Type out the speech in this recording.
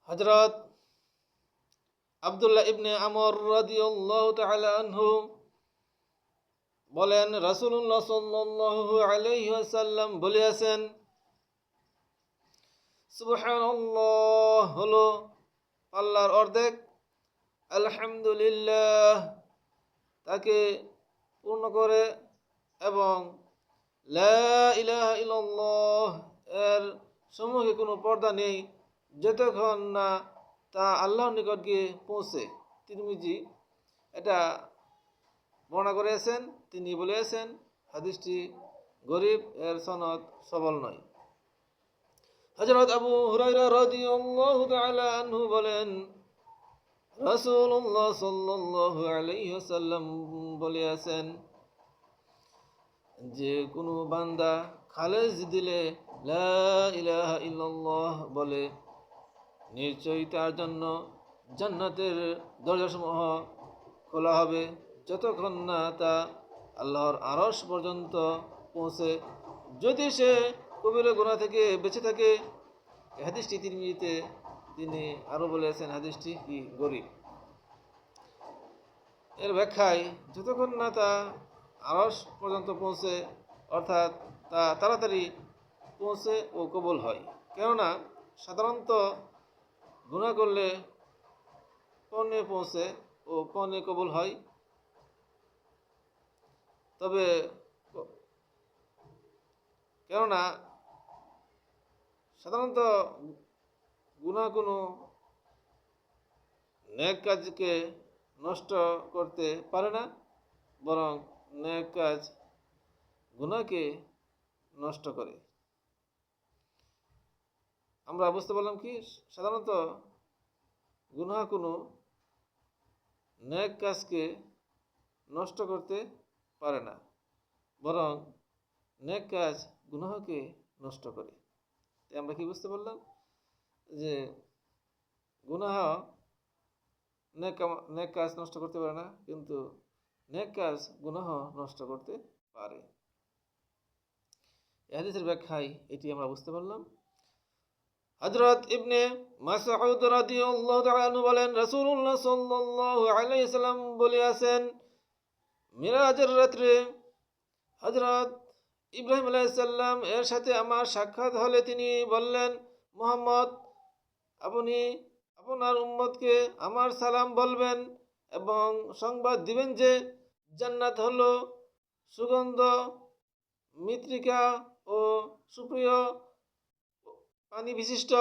হযরত আব্দুল্লাহ ইবনে আমর রাদিয়াল্লাহু তাআলা আনহু বলেন, রাসূলুল্লাহ সাল্লাল্লাহু আলাইহি ওয়াসাল্লাম বলেছেন, সুবহানাল্লাহ হলো আল্লাহর অর্ধেক, আলহামদুলিল্লাহ তাকে পূর্ণ করে, এবং লা ইলাহা ইল্লাল্লাহ এর সম্মুখে কোনো পর্দা নেই যতক্ষণ না তা আল্লাহর নিকট গিয়ে পৌঁছে। তিরমিজি এটা বর্ণনা করেছেন। তিনি বলেছেন হাদিসটি গরীব, এর সনদ সবল নয়। হযরত আবু হুরায়রা রাদিয়াল্লাহু তাআলা আনহু বলেন, রাসূলুল্লাহ সাল্লাল্লাহু আলাইহি ওয়াসাল্লাম বলেছেন যে কোনো বান্দা খালেস দিলে লা ইলাহা ইল্লাল্লাহ বলে, নিশ্চয়ই তার জন্য জান্নাতের দরজাসমূহ খোলা হবে যতক্ষণ না তা আল্লাহর আরশ পর্যন্ত পৌঁছে, যদি সে কবিরা গুনাহ থেকে বেঁচে থাকে। এই হাদিসটি তিরমিজিতে তিনি আরও বলেছেন হাদিসটি কি গরীব। এর ব্যাখ্যায় যতক্ষণ না তা আরশ পর্যন্ত পৌঁছে, অর্থাৎ তা তাড়াতাড়ি পৌঁছে ও কবুল হয়। কেননা সাধারণত গুনাহ করলে পৌনে পৌঁছে ও পৌনে কবুল হয়, তবে কেননা সাধারণত গুনাহ কোনো নেক কাজকে নষ্ট করতে পারে না, বরং নেক কাজ গুনাহকে নষ্ট করে। আমরা বুঝতে পারলাম কি, সাধারণত গুনাহ কোনো নেক কাজকে নষ্ট করতে পারে না, বরং নেক কাজ গুনাহকে নষ্ট করে। তাই আমরা কি বুঝতে পারলাম যে গুনাহ নেক কাজ নষ্ট করতে পারে না, কিন্তু নেক কাজ গুনাহ নষ্ট করতে পারে। এই হাদিসের ব্যাখ্যায় এটি আমরা বুঝতে পারলাম। হযরত ইবনে মাসউদ রাদিয়াল্লাহু তাআলা আনহু বলেন, রাসূলুল্লাহ সাল্লাল্লাহু আলাইহি ওয়াসাল্লাম বলেছেন, মিরাজের রাত্রে হযরত ইব্রাহিম আলাইহিস সালাম এর সাথে আমার সাক্ষাৎ হলে তিনি বললেন, মুহাম্মদ, আপনি আপনার উম্মতকে আমার সালাম বলবেন এবং সংবাদ দিবেন যে জান্নাত হলো সুগন্ধ, মৃত্তিকা ও সুপ্রিয় পানি বিশিষ্ট